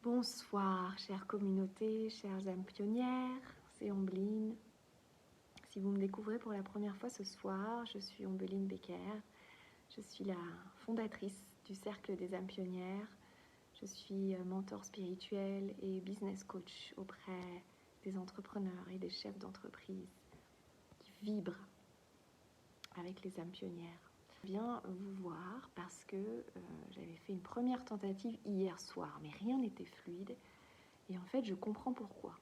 Bonsoir, chère communauté, chères âmes pionnières, c'est Ombeline. Si vous me découvrez pour la première fois ce soir, je suis Ombeline Becker. Je suis la fondatrice du Cercle des âmes pionnières. Je suis mentor spirituel et business coach auprès des entrepreneurs et des chefs d'entreprise qui vibrent avec les âmes pionnières. Je viens vous voir parce que j'avais fait une première tentative hier soir, mais rien n'était fluide. Et en fait, je comprends pourquoi.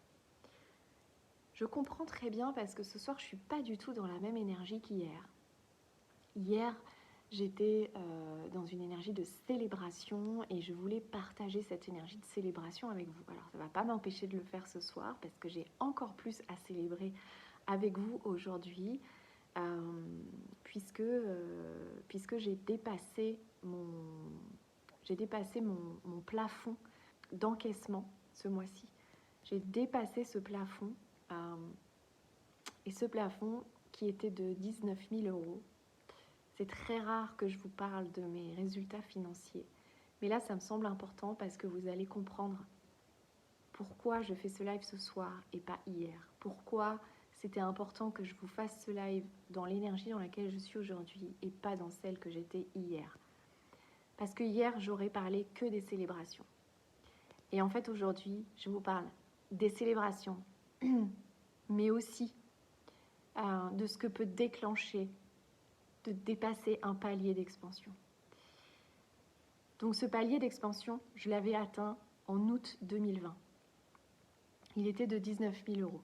Je comprends très bien parce que ce soir, je ne suis pas du tout dans la même énergie qu'hier. Hier, j'étais dans une énergie de célébration et je voulais partager cette énergie de célébration avec vous. Alors, ça ne va pas m'empêcher de le faire ce soir parce que j'ai encore plus à célébrer avec vous aujourd'hui puisque j'ai dépassé mon plafond d'encaissement ce mois-ci. J'ai dépassé ce plafond et ce plafond qui était de 19 000 euros. C'est très rare que je vous parle de mes résultats financiers. Mais là, ça me semble important parce que vous allez comprendre pourquoi je fais ce live ce soir et pas hier. Pourquoi c'était important que je vous fasse ce live dans l'énergie dans laquelle je suis aujourd'hui et pas dans celle que j'étais hier. Parce que hier, j'aurais parlé que des célébrations. Et en fait, aujourd'hui, je vous parle des célébrations, mais aussi de ce que peut déclencher de dépasser un palier d'expansion. Donc ce palier d'expansion, je l'avais atteint en août 2020. Il était de 19 000 euros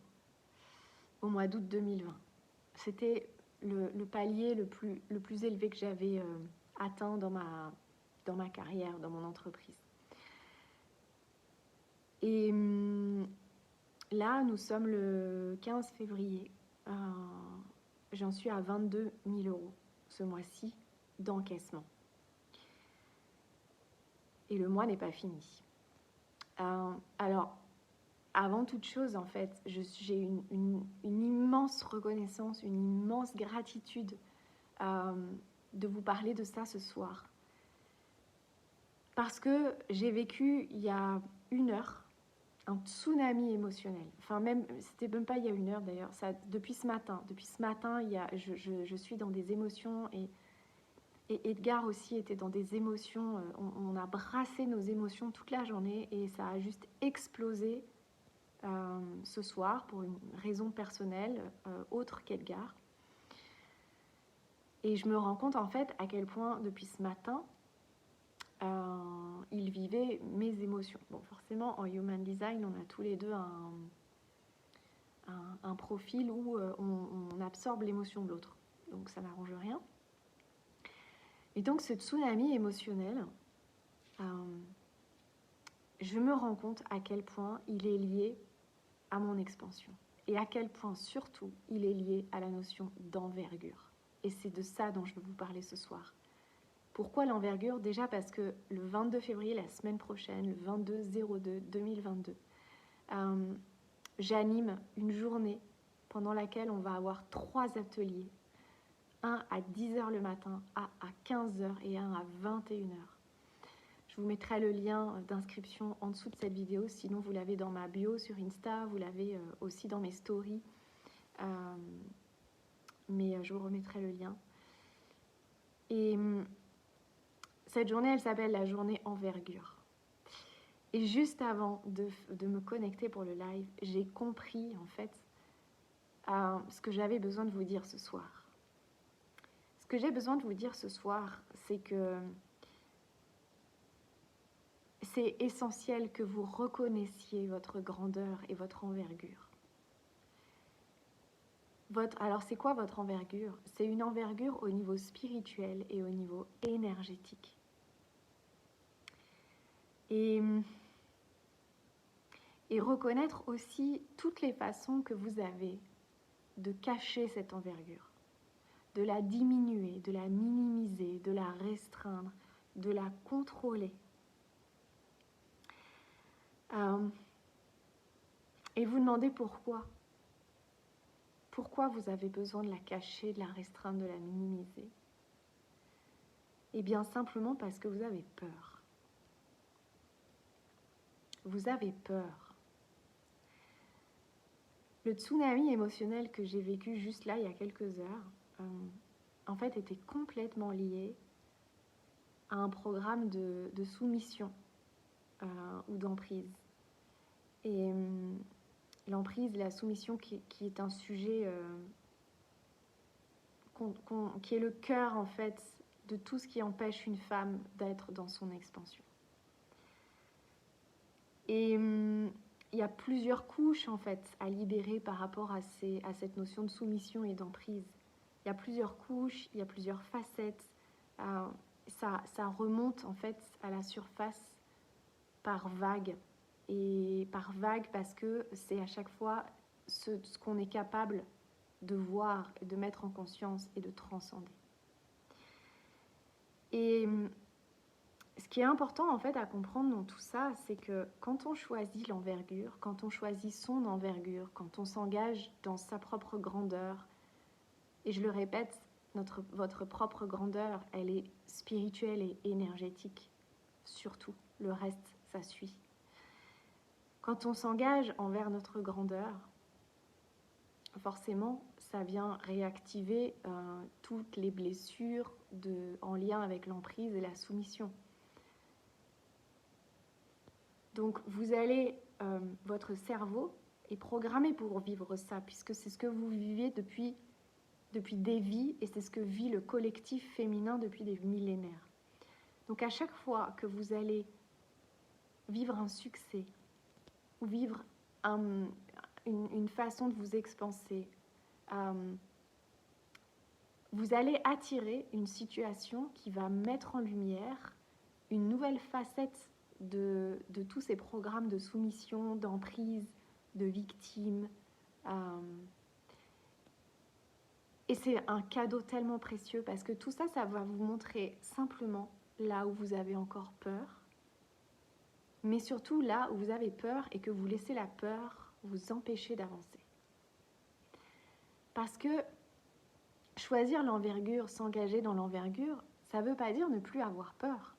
au mois d'août 2020. C'était le palier le plus élevé que j'avais atteint dans ma carrière, dans mon entreprise. Et là, nous sommes le 15 février. J'en suis à 22 000 euros ce mois-ci d'encaissement. Et le mois n'est pas fini. Alors, avant toute chose, en fait, j'ai une immense reconnaissance, une immense gratitude de vous parler de ça ce soir. Parce que j'ai vécu il y a 1 heure un tsunami émotionnel. Enfin, c'était même pas il y a 1 heure d'ailleurs, depuis ce matin. Depuis ce matin, je suis dans des émotions et Edgar aussi était dans des émotions. On a brassé nos émotions toute la journée et ça a juste explosé ce soir pour une raison personnelle autre qu'Edgar. Et je me rends compte en fait à quel point depuis ce matin, il vivait mes émotions. Bon, forcément, en Human Design, on a tous les deux un profil où on absorbe l'émotion de l'autre. Donc ça n'arrange rien. Et donc ce tsunami émotionnel, je me rends compte à quel point il est lié à mon expansion. Et à quel point surtout il est lié à la notion d'envergure. Et c'est de ça dont je veux vous parler ce soir. Pourquoi l'envergure? Déjà parce que le 22 février, la semaine prochaine, le 22/02/2022, j'anime une journée pendant laquelle on va avoir 3 ateliers. Un à 10h le matin, un à 15h et un à 21h. Je vous mettrai le lien d'inscription en dessous de cette vidéo. Sinon, vous l'avez dans ma bio sur Insta. Vous l'avez aussi dans mes stories. Mais je vous remettrai le lien. Et cette journée, elle s'appelle la journée envergure. Et juste avant de me connecter pour le live, j'ai compris en fait ce que j'avais besoin de vous dire ce soir. Ce que j'ai besoin de vous dire ce soir, c'est que c'est essentiel que vous reconnaissiez votre grandeur et votre envergure. Alors, c'est quoi votre envergure? C'est une envergure au niveau spirituel et au niveau énergétique. Et reconnaître aussi toutes les façons que vous avez de cacher cette envergure, de la diminuer, de la minimiser, de la restreindre, de la contrôler. Et vous demandez pourquoi. Pourquoi vous avez besoin de la cacher, de la restreindre, de la minimiser? Eh bien simplement parce que vous avez peur. vous avez peur. Le tsunami émotionnel que j'ai vécu juste là, il y a quelques heures, en fait, était complètement lié à un programme de soumission ou d'emprise. Et l'emprise, la soumission qui est un sujet qui est le cœur, en fait, de tout ce qui empêche une femme d'être dans son expansion. Et il y a plusieurs couches, en fait, à libérer par rapport à cette notion de soumission et d'emprise. Il y a plusieurs couches, il y a plusieurs facettes. Ça remonte, en fait, à la surface par vagues. Et par vagues parce que c'est à chaque fois ce qu'on est capable de voir, et de mettre en conscience et de transcender. Et ce qui est important en fait à comprendre dans tout ça, c'est que quand on choisit l'envergure, quand on choisit son envergure, quand on s'engage dans sa propre grandeur, et je le répète, votre propre grandeur, elle est spirituelle et énergétique, surtout. Le reste, ça suit. Quand on s'engage envers notre grandeur, forcément, ça vient réactiver toutes les blessures en lien avec l'emprise et la soumission. Donc, votre cerveau est programmé pour vivre ça, puisque c'est ce que vous vivez depuis des vies, et c'est ce que vit le collectif féminin depuis des millénaires. Donc, à chaque fois que vous allez vivre un succès, ou vivre une façon de vous expanser, vous allez attirer une situation qui va mettre en lumière une nouvelle facette de tous ces programmes de soumission, d'emprise, de victime. Et c'est un cadeau tellement précieux parce que tout ça, ça va vous montrer simplement là où vous avez encore peur, mais surtout là où vous avez peur et que vous laissez la peur vous empêcher d'avancer. Parce que choisir l'envergure, s'engager dans l'envergure, ça ne veut pas dire ne plus avoir peur.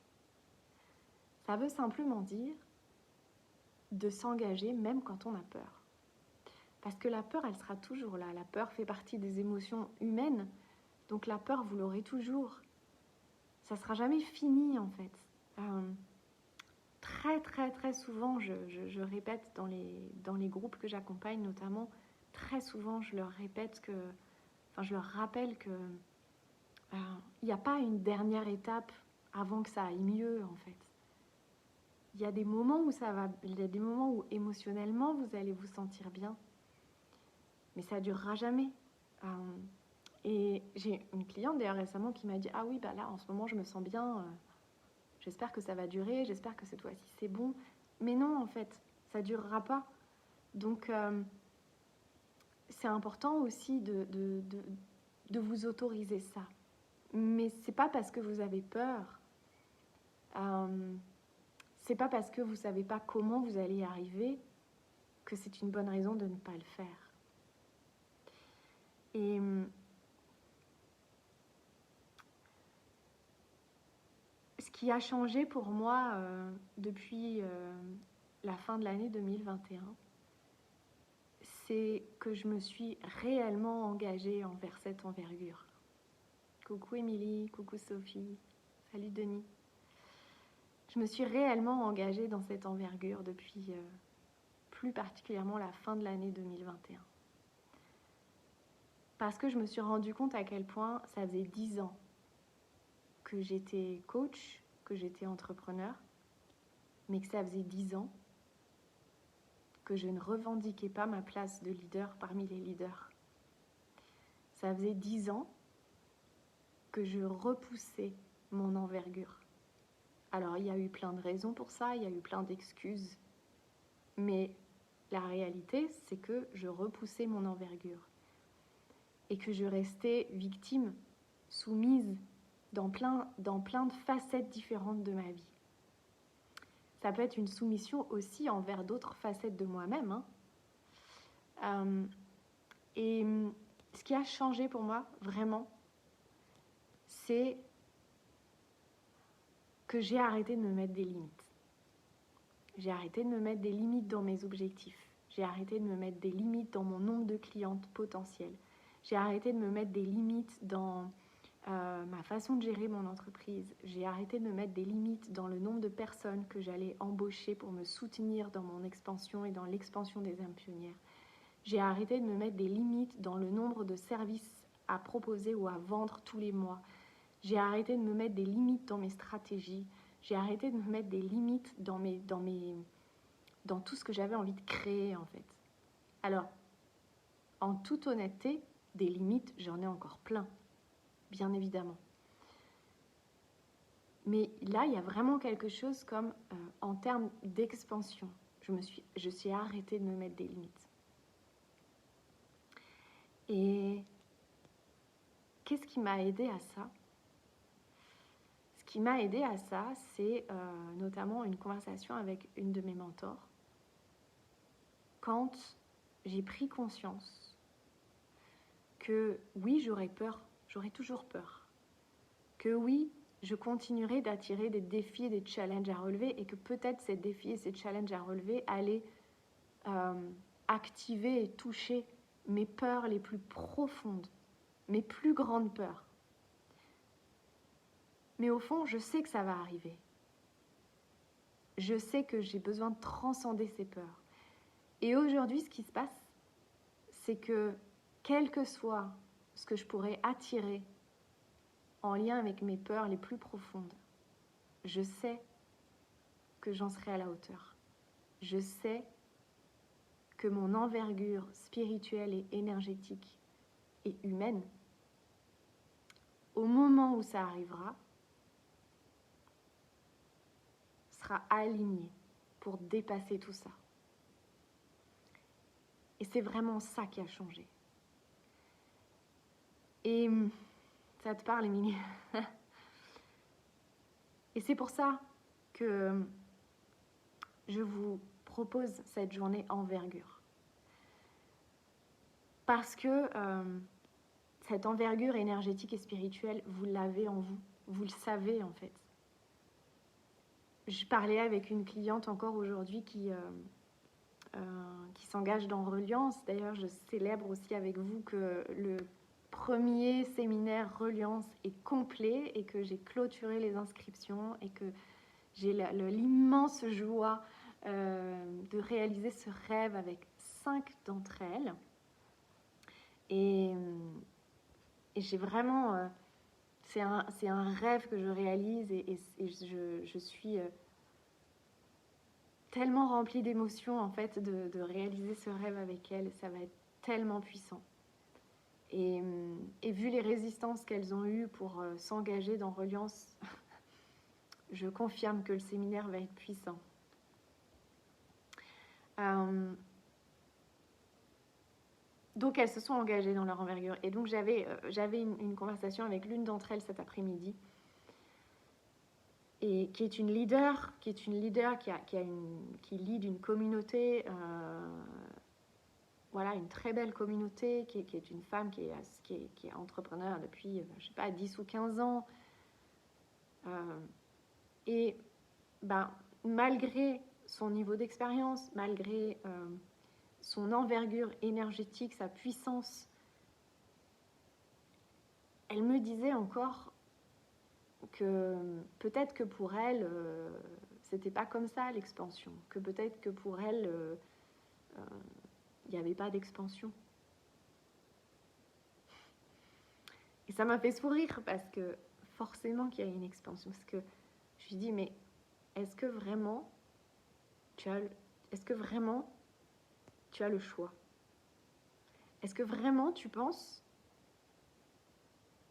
Ça veut simplement dire de s'engager même quand on a peur. Parce que la peur, elle sera toujours là. La peur fait partie des émotions humaines. Donc la peur, vous l'aurez toujours. Ça ne sera jamais fini, en fait. Très, très, très souvent, je répète dans les groupes que j'accompagne notamment, très souvent, je leur rappelle que il n'y a pas une dernière étape avant que ça aille mieux, en fait. Il y a des moments où ça va, il y a des moments où émotionnellement vous allez vous sentir bien, mais ça durera jamais. Et j'ai une cliente d'ailleurs récemment qui m'a dit ah oui, bah là en ce moment je me sens bien, j'espère que ça va durer, j'espère que cette fois-ci c'est bon. Mais non, en fait, ça durera pas. Donc c'est important aussi de vous autoriser ça. Mais c'est pas parce que vous avez peur, c'est pas parce que vous savez pas comment vous allez y arriver que c'est une bonne raison de ne pas le faire. Et ce qui a changé pour moi depuis la fin de l'année 2021, c'est que je me suis réellement engagée envers cette envergure. Coucou Émilie, coucou Sophie, salut Denis. Je me suis réellement engagée dans cette envergure depuis plus particulièrement la fin de l'année 2021. Parce que je me suis rendu compte à quel point ça faisait 10 ans que j'étais coach, que j'étais entrepreneur, mais que ça faisait 10 ans que je ne revendiquais pas ma place de leader parmi les leaders. Ça faisait 10 ans que je repoussais mon envergure. Alors, il y a eu plein de raisons pour ça, il y a eu plein d'excuses, mais la réalité, c'est que je repoussais mon envergure et que je restais victime, soumise dans plein de facettes différentes de ma vie. Ça peut être une soumission aussi envers d'autres facettes de moi-même. Et ce qui a changé pour moi, vraiment, c'est que j'ai arrêté de me mettre des limites. J'ai arrêté de me mettre des limites dans mes objectifs. J'ai arrêté de me mettre des limites dans mon nombre de clientes potentielles. J'ai arrêté de me mettre des limites dans ma façon de gérer mon entreprise. J'ai arrêté de me mettre des limites dans le nombre de personnes que j'allais embaucher pour me soutenir dans mon expansion et dans l'expansion des âmes pionnières. J'ai arrêté de me mettre des limites dans le nombre de services à proposer ou à vendre tous les mois. J'ai arrêté de me mettre des limites dans mes stratégies. J'ai arrêté de me mettre des limites dans tout ce que j'avais envie de créer, en fait. Alors, en toute honnêteté, des limites, j'en ai encore plein, bien évidemment. Mais là, il y a vraiment quelque chose comme, en termes d'expansion, je suis arrêtée de me mettre des limites. Et qu'est-ce qui m'a aidée à ça ? Ce qui m'a aidée à ça, c'est notamment une conversation avec une de mes mentors. Quand j'ai pris conscience que oui, j'aurais peur, j'aurais toujours peur. Que oui, je continuerai d'attirer des défis et des challenges à relever et que peut-être ces défis et ces challenges à relever allaient activer et toucher mes peurs les plus profondes, mes plus grandes peurs. Mais au fond, je sais que ça va arriver. Je sais que j'ai besoin de transcender ces peurs. Et aujourd'hui, ce qui se passe, c'est que quel que soit ce que je pourrais attirer en lien avec mes peurs les plus profondes, je sais que j'en serai à la hauteur. Je sais que mon envergure spirituelle et énergétique et humaine, au moment où ça arrivera, sera alignée pour dépasser tout ça. Et c'est vraiment ça qui a changé. Et ça te parle, Émilie? Et c'est pour ça que je vous propose cette journée envergure. Parce que cette envergure énergétique et spirituelle, vous l'avez en vous. Vous le savez, en fait. Je parlais avec une cliente encore aujourd'hui qui s'engage dans Reliance. D'ailleurs, je célèbre aussi avec vous que le premier séminaire Reliance est complet et que j'ai clôturé les inscriptions et que j'ai l'immense joie de réaliser ce rêve avec 5 d'entre elles. Et j'ai vraiment... c'est un rêve que je réalise et je suis tellement remplie d'émotions en fait de réaliser ce rêve avec elles. Ça va être tellement puissant. Et vu les résistances qu'elles ont eues pour s'engager dans Reliance, je confirme que le séminaire va être puissant. Donc elles se sont engagées dans leur envergure. Et donc j'avais une conversation avec l'une d'entre elles cet après-midi, et qui est une leader qui lead une communauté, voilà, une très belle communauté, qui est une femme qui est entrepreneur depuis, je sais pas, 10 ou 15 ans. Et malgré son niveau d'expérience, malgré son envergure énergétique, sa puissance, elle me disait encore que peut-être que pour elle, c'était pas comme ça l'expansion, que peut-être que pour elle, il n'y avait pas d'expansion. Et ça m'a fait sourire parce que forcément qu'il y a une expansion. Parce que je lui dis, mais est-ce que vraiment tu as le choix? Est-ce que vraiment tu penses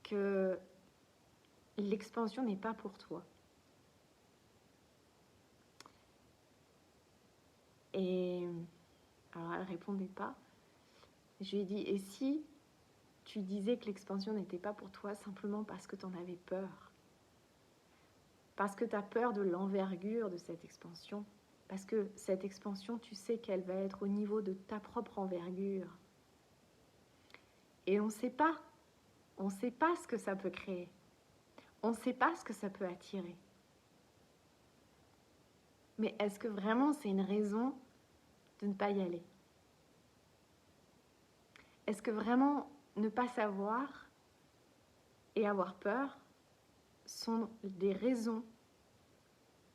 que l'expansion n'est pas pour toi? Et alors elle répondait pas. Je lui ai dit, et si tu disais que l'expansion n'était pas pour toi simplement parce que tu en avais peur? Parce que tu as peur de l'envergure de cette expansion? Parce que cette expansion, tu sais qu'elle va être au niveau de ta propre envergure. Et on ne sait pas ce que ça peut créer. On ne sait pas ce que ça peut attirer. Mais est-ce que vraiment c'est une raison de ne pas y aller? Est-ce que vraiment ne pas savoir et avoir peur sont des raisons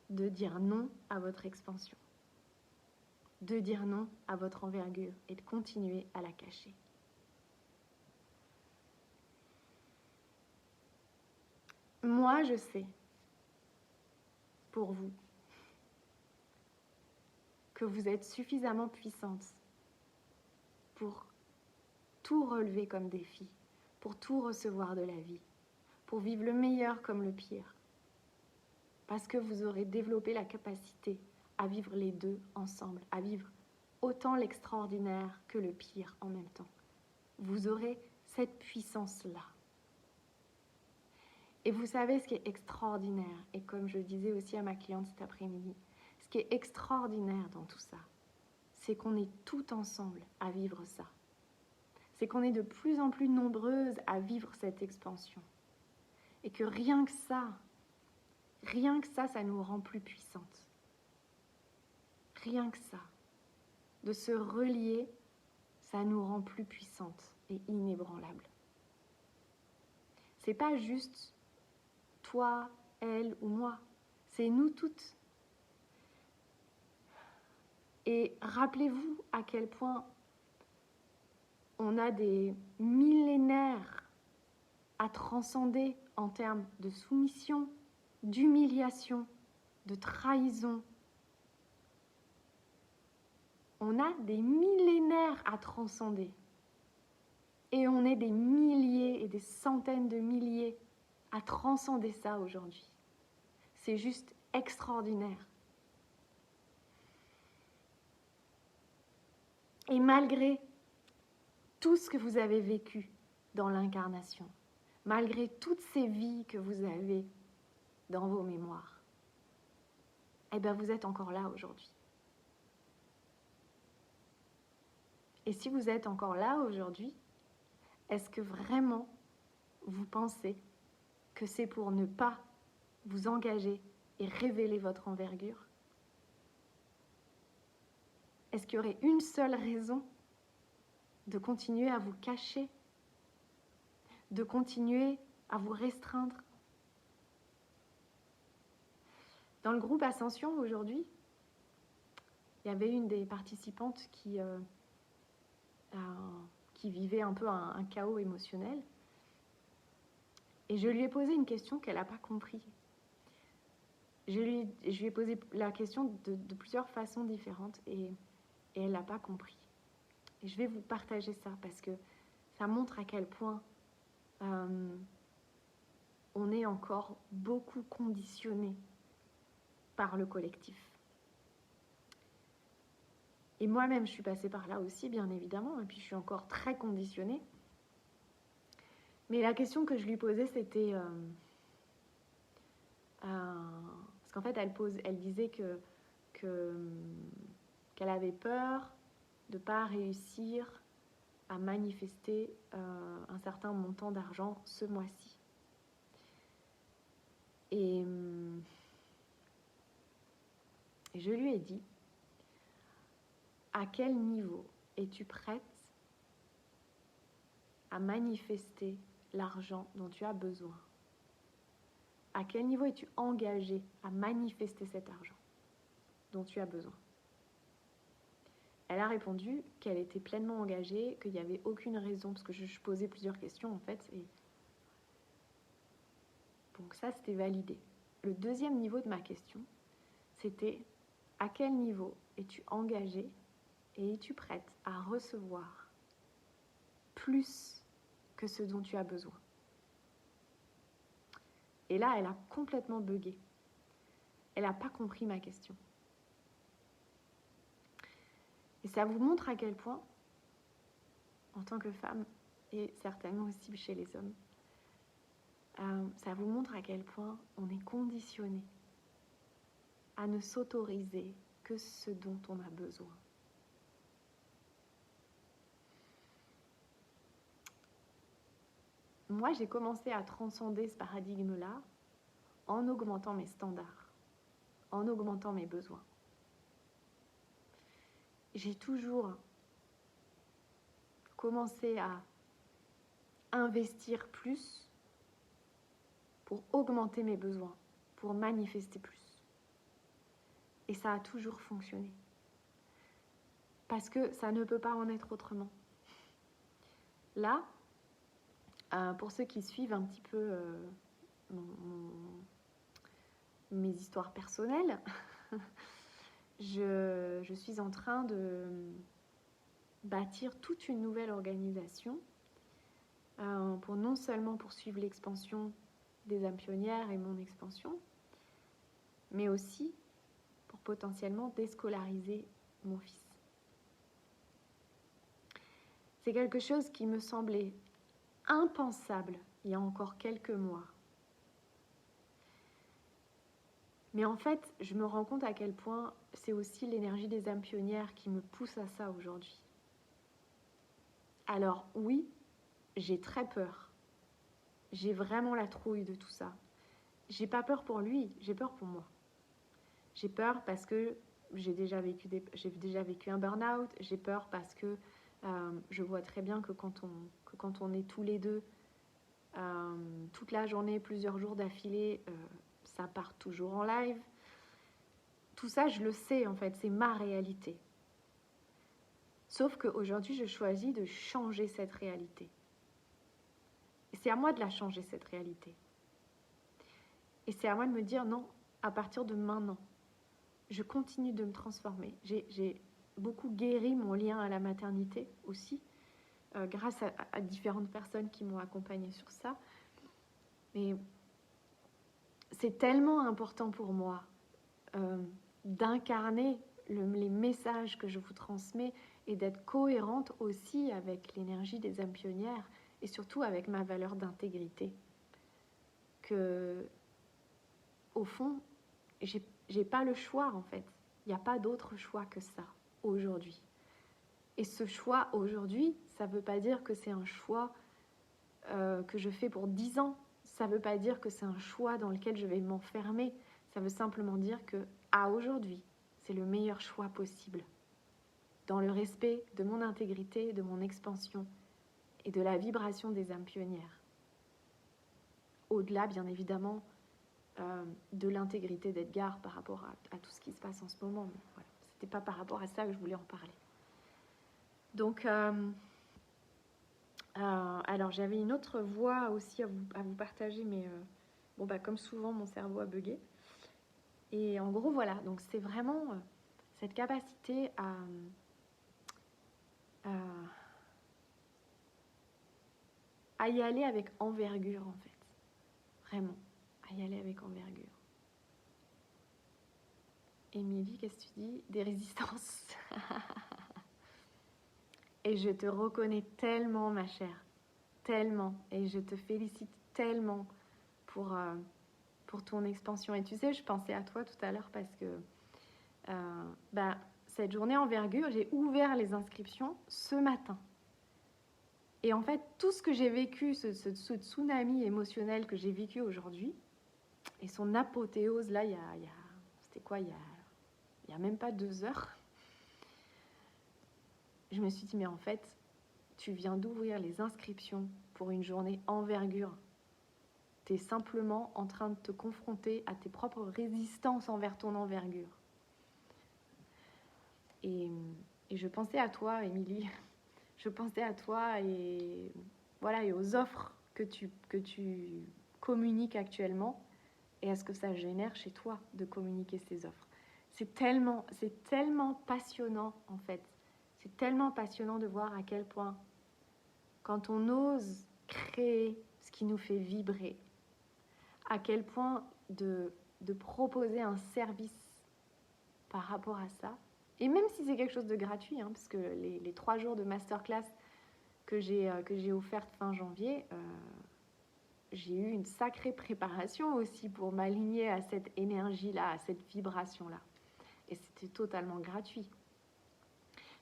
de dire non à votre expansion, de dire non à votre envergure et de continuer à la cacher? Moi, je sais, pour vous, que vous êtes suffisamment puissante pour tout relever comme défi, pour tout recevoir de la vie, pour vivre le meilleur comme le pire. Parce que vous aurez développé la capacité à vivre les deux ensemble, à vivre autant l'extraordinaire que le pire en même temps. Vous aurez cette puissance-là. Et vous savez ce qui est extraordinaire, et comme je disais aussi à ma cliente cet après-midi, ce qui est extraordinaire dans tout ça, c'est qu'on est tout ensemble à vivre ça. C'est qu'on est de plus en plus nombreuses à vivre cette expansion. Et que rien que ça, ça nous rend plus puissantes. Rien que ça. De se relier, ça nous rend plus puissantes et inébranlables. C'est pas juste toi, elle ou moi. C'est nous toutes. Et rappelez-vous à quel point on a des millénaires à transcender en termes de soumission, d'humiliation, de trahison. On a des millénaires à transcender. Et on est des milliers et des centaines de milliers à transcender ça aujourd'hui. C'est juste extraordinaire. Et malgré tout ce que vous avez vécu dans l'incarnation, malgré toutes ces vies que vous avez dans vos mémoires, eh bien vous êtes encore là aujourd'hui. Et si vous êtes encore là aujourd'hui, est-ce que vraiment vous pensez que c'est pour ne pas vous engager et révéler votre envergure? Est-ce qu'il y aurait une seule raison de continuer à vous cacher, de continuer à vous restreindre? Dans le groupe Ascension aujourd'hui, il y avait une des participantes qui vivait un peu un chaos émotionnel. Et je lui ai posé une question qu'elle n'a pas compris. Je lui ai posé la question de plusieurs façons différentes et elle n'a pas compris. Et je vais vous partager ça parce que ça montre à quel point on est encore beaucoup conditionné par le collectif. Et moi-même, je suis passée par là aussi, bien évidemment, et puis je suis encore très conditionnée. Mais la question que je lui posais, c'était... parce qu'en fait, elle disait qu'elle avait peur de ne pas réussir à manifester un certain montant d'argent ce mois-ci. Et je lui ai dit, à quel niveau es-tu prête à manifester l'argent dont tu as besoin? À quel niveau es-tu engagée à manifester cet argent dont tu as besoin? Elle a répondu qu'elle était pleinement engagée, qu'il n'y avait aucune raison, parce que je posais plusieurs questions en fait. Et donc ça, c'était validé. Le deuxième niveau de ma question, c'était à quel niveau es-tu engagée et es-tu prête à recevoir plus que ce dont tu as besoin? Et là, elle a complètement bugué. Elle n'a pas compris ma question. Et ça vous montre à quel point, en tant que femme, et certainement aussi chez les hommes, ça vous montre à quel point on est conditionné à ne s'autoriser que ce dont on a besoin. Moi, j'ai commencé à transcender ce paradigme-là en augmentant mes standards, en augmentant mes besoins. j'ai toujours commencé à investir plus pour augmenter mes besoins, pour manifester plus. Et ça a toujours fonctionné. Parce que ça ne peut pas en être autrement. Là, pour ceux qui suivent un petit peu mes histoires personnelles, je suis en train de bâtir toute une nouvelle organisation pour non seulement poursuivre l'expansion des âmes pionnières et mon expansion, mais aussi pour potentiellement déscolariser mon fils. C'est quelque chose qui me semblait impensable il y a encore quelques mois. Mais en fait, je me rends compte à quel point c'est aussi l'énergie des âmes pionnières qui me pousse à ça aujourd'hui. Alors oui, j'ai très peur. J'ai vraiment la trouille de tout ça. J'ai pas peur pour lui, j'ai peur pour moi. J'ai peur parce que j'ai déjà vécu un burn-out. J'ai peur parce que je vois très bien que quand on est tous les deux toute la journée, plusieurs jours d'affilée, ça part toujours en live. Tout ça, je le sais en fait, c'est ma réalité. Sauf qu'aujourd'hui, je choisis de changer cette réalité. Et c'est à moi de la changer, cette réalité. Et c'est à moi de me dire non, à partir de maintenant, je continue de me transformer. J'ai beaucoup guéri mon lien à la maternité aussi, grâce à différentes personnes qui m'ont accompagnée sur ça. Mais c'est tellement important pour moi d'incarner les messages que je vous transmets et d'être cohérente aussi avec l'énergie des âmes pionnières et surtout avec ma valeur d'intégrité. Que, au fond, j'ai pas le choix en fait. Il n'y a pas d'autre choix que ça aujourd'hui. Et ce choix aujourd'hui, ça ne veut pas dire que c'est un choix que je fais pour 10 ans. Ça ne veut pas dire que c'est un choix dans lequel je vais m'enfermer. Ça veut simplement dire que, à aujourd'hui, c'est le meilleur choix possible. Dans le respect de mon intégrité, de mon expansion et de la vibration des âmes pionnières. Au-delà, bien évidemment, de l'intégrité d'Edgar par rapport à tout ce qui se passe en ce moment. Mais voilà, c'était pas par rapport à ça que je voulais en parler. Donc, alors j'avais une autre voix aussi à vous partager, mais bon, comme souvent, mon cerveau a bugué. Et en gros, voilà, donc c'est vraiment cette capacité à y aller avec envergure, en fait. Vraiment, à y aller avec envergure. Émilie, qu'est-ce que tu dis? Des résistances. Et je te reconnais tellement, ma chère. Tellement. Et je te félicite tellement pour ton expansion. Et tu sais, je pensais à toi tout à l'heure parce que cette journée envergure, j'ai ouvert les inscriptions ce matin. Et en fait, tout ce que j'ai vécu, ce tsunami émotionnel que j'ai vécu aujourd'hui, et son apothéose, là, c'était quoi, il y a même pas 2 heures, je me suis dit, mais en fait, tu viens d'ouvrir les inscriptions pour une journée envergure. Tu es simplement en train de te confronter à tes propres résistances envers ton envergure. Et je pensais à toi, Émilie. Je pensais à toi et voilà, et aux offres que tu communiques actuellement et à ce que ça génère chez toi de communiquer ces offres. C'est tellement passionnant en fait. C'est tellement passionnant de voir à quel point, quand on ose créer ce qui nous fait vibrer, à quel point de proposer un service par rapport à ça, et même si c'est quelque chose de gratuit, parce que les 3 jours de masterclass que j'ai offerte fin janvier, j'ai eu une sacrée préparation aussi pour m'aligner à cette énergie-là, à cette vibration-là. Et c'était totalement gratuit.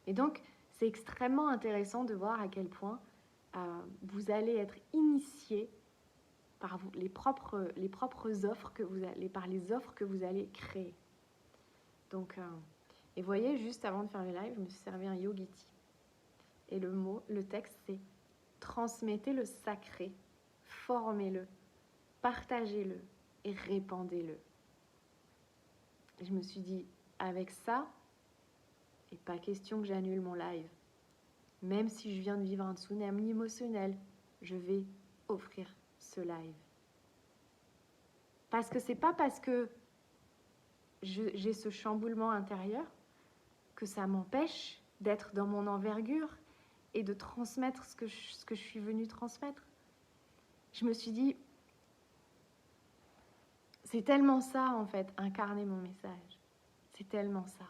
Et donc, c'est extrêmement intéressant de voir à quel point vous allez être initié par les propres offres que vous allez, par les offres que vous allez créer. Donc, Et vous voyez, juste avant de faire le live, je me suis servi un yogiti. Et le texte, c'est « Transmettez le sacré, formez-le, partagez-le et répandez-le ». Et je me suis dit, avec ça, et pas question que j'annule mon live. Même si je viens de vivre un tsunami émotionnel, je vais offrir ce live. Parce que c'est pas parce que j'ai ce chamboulement intérieur que ça m'empêche d'être dans mon envergure et de transmettre ce que je suis venue transmettre. Je me suis dit, c'est tellement ça en fait, incarner mon message. C'est tellement ça.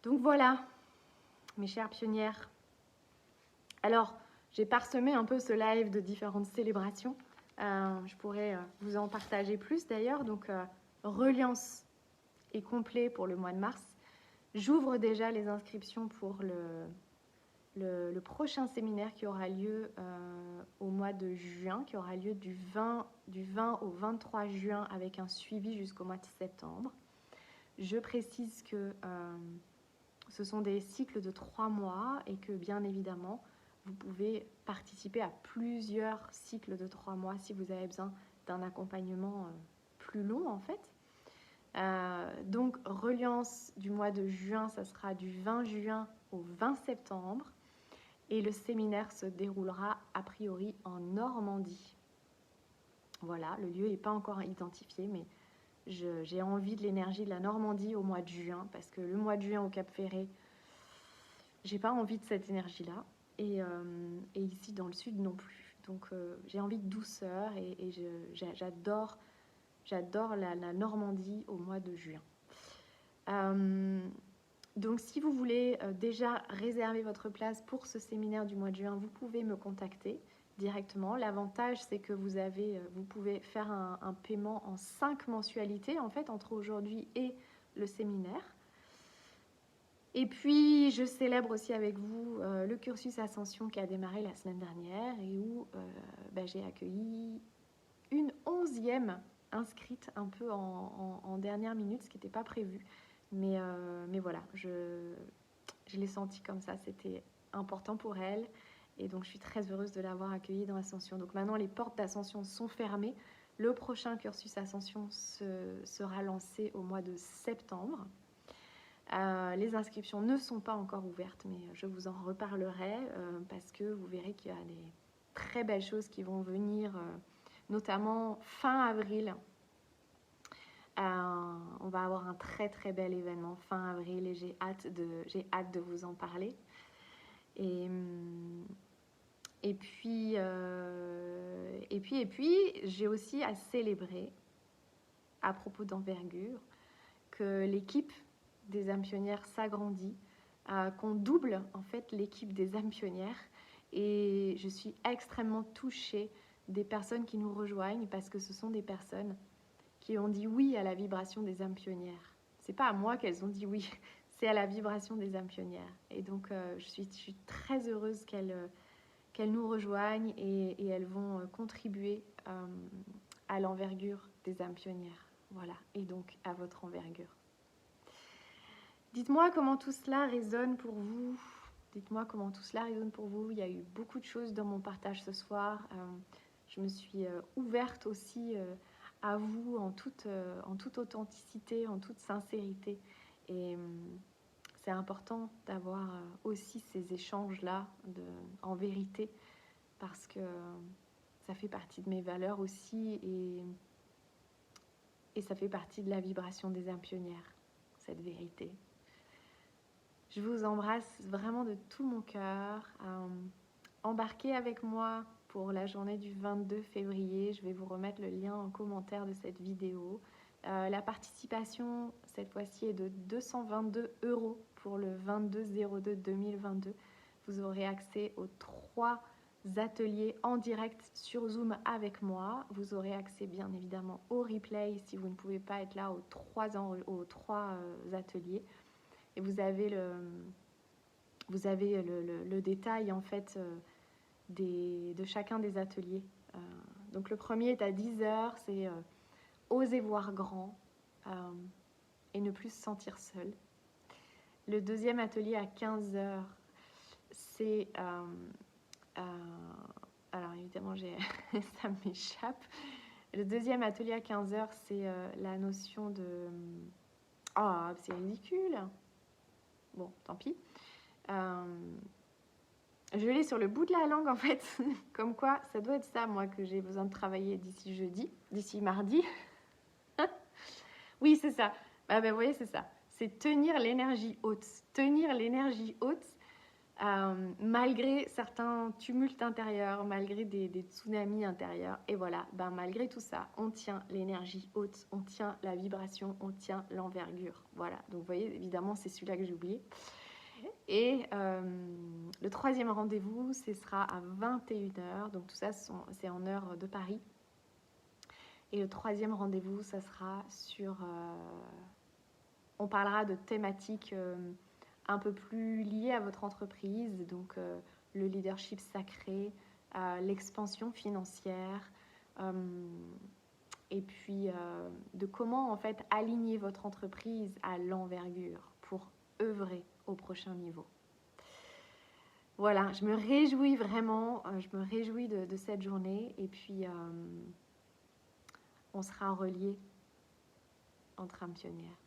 Donc voilà, mes chères pionnières. Alors, j'ai parsemé un peu ce live de différentes célébrations. Je pourrais vous en partager plus d'ailleurs. Donc, Reliance est complet pour le mois de mars. J'ouvre déjà les inscriptions pour le prochain séminaire qui aura lieu au mois de juin, qui aura lieu du 20 au 23 juin avec un suivi jusqu'au mois de septembre. Je précise que ce sont des cycles de 3 mois et que bien évidemment, vous pouvez participer à plusieurs cycles de 3 mois si vous avez besoin d'un accompagnement plus long en fait. Donc, Reliance du mois de juin, ça sera du 20 juin au 20 septembre. Et le séminaire se déroulera a priori en Normandie. Voilà, le lieu n'est pas encore identifié, mais j'ai envie de l'énergie de la Normandie au mois de juin, parce que le mois de juin au Cap Ferré, j'ai pas envie de cette énergie-là. Et ici dans le sud non plus. Donc j'ai envie de douceur et j'adore la Normandie au mois de juin. Donc si vous voulez déjà réserver votre place pour ce séminaire du mois de juin, vous pouvez me contacter directement. L'avantage, c'est que vous pouvez faire un paiement en 5 mensualités, en fait, entre aujourd'hui et le séminaire. Et puis, je célèbre aussi avec vous le cursus Ascension qui a démarré la semaine dernière et où j'ai accueilli une 11e inscrite un peu en dernière minute, ce qui n'était pas prévu. Mais voilà, je l'ai senti comme ça, c'était important pour elle. Et donc, je suis très heureuse de l'avoir accueillie dans Ascension. Donc maintenant, les portes d'Ascension sont fermées. Le prochain cursus Ascension sera lancé au mois de septembre. Les inscriptions ne sont pas encore ouvertes, mais je vous en reparlerai parce que vous verrez qu'il y a des très belles choses qui vont venir, notamment fin avril. On va avoir un très très bel événement fin avril et j'ai hâte de vous en parler. Et puis j'ai aussi à célébrer à propos d'envergure que l'équipe des âmes pionnières s'agrandit, qu'on double en fait l'équipe des âmes pionnières et je suis extrêmement touchée des personnes qui nous rejoignent parce que ce sont des personnes qui ont dit oui à la vibration des âmes pionnières. C'est pas à moi qu'elles ont dit oui, c'est à la vibration des âmes pionnières. Et donc, je suis très heureuse qu'elles nous rejoignent et elles vont contribuer à l'envergure des âmes pionnières. Voilà, et donc à votre envergure. Dites-moi comment tout cela résonne pour vous. Dites-moi comment tout cela résonne pour vous. Il y a eu beaucoup de choses dans mon partage ce soir. Je me suis ouverte aussi à vous en toute authenticité, en toute sincérité. Et c'est important d'avoir aussi ces échanges-là en vérité parce que ça fait partie de mes valeurs aussi et ça fait partie de la vibration des âmes pionnières, cette vérité. Je vous embrasse vraiment de tout mon cœur. Embarquez avec moi pour la journée du 22 février. Je vais vous remettre le lien en commentaire de cette vidéo. La participation, cette fois-ci, est de 222 € pour le 22-02-2022. Vous aurez accès aux 3 ateliers en direct sur Zoom avec moi. Vous aurez accès, bien évidemment, au replay si vous ne pouvez pas être là aux 3 ateliers. Et vous avez le détail, en fait, de chacun des ateliers. Donc le premier est à 10h, c'est Oser voir grand. et ne plus se sentir seul. Le deuxième atelier à 15 heures, c'est... alors évidemment, ça m'échappe. Le deuxième atelier à 15 heures, c'est la notion de... Oh, c'est ridicule. Bon, tant pis. Je l'ai sur le bout de la langue en fait. Comme quoi, ça doit être ça, moi, que j'ai besoin de travailler d'ici mardi. Oui, c'est ça. Ah ben, vous voyez, c'est ça. C'est tenir l'énergie haute. Tenir l'énergie haute malgré certains tumultes intérieurs, malgré des tsunamis intérieurs. Et voilà, ben, malgré tout ça, on tient l'énergie haute, on tient la vibration, on tient l'envergure. Voilà, donc vous voyez, évidemment, c'est celui-là que j'ai oublié. Et le troisième rendez-vous, ce sera à 21h. Donc tout ça, c'est en heure de Paris. Et le troisième rendez-vous, ça sera sur... on parlera de thématiques un peu plus liées à votre entreprise. Donc le leadership sacré, l'expansion financière. Et puis de comment en fait aligner votre entreprise à l'envergure pour œuvrer au prochain niveau. Voilà, je me réjouis vraiment, je me réjouis de cette journée et puis on sera reliés entre âmes pionnières.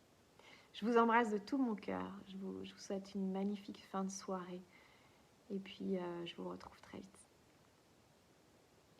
Je vous embrasse de tout mon cœur, je vous souhaite une magnifique fin de soirée et puis je vous retrouve très vite.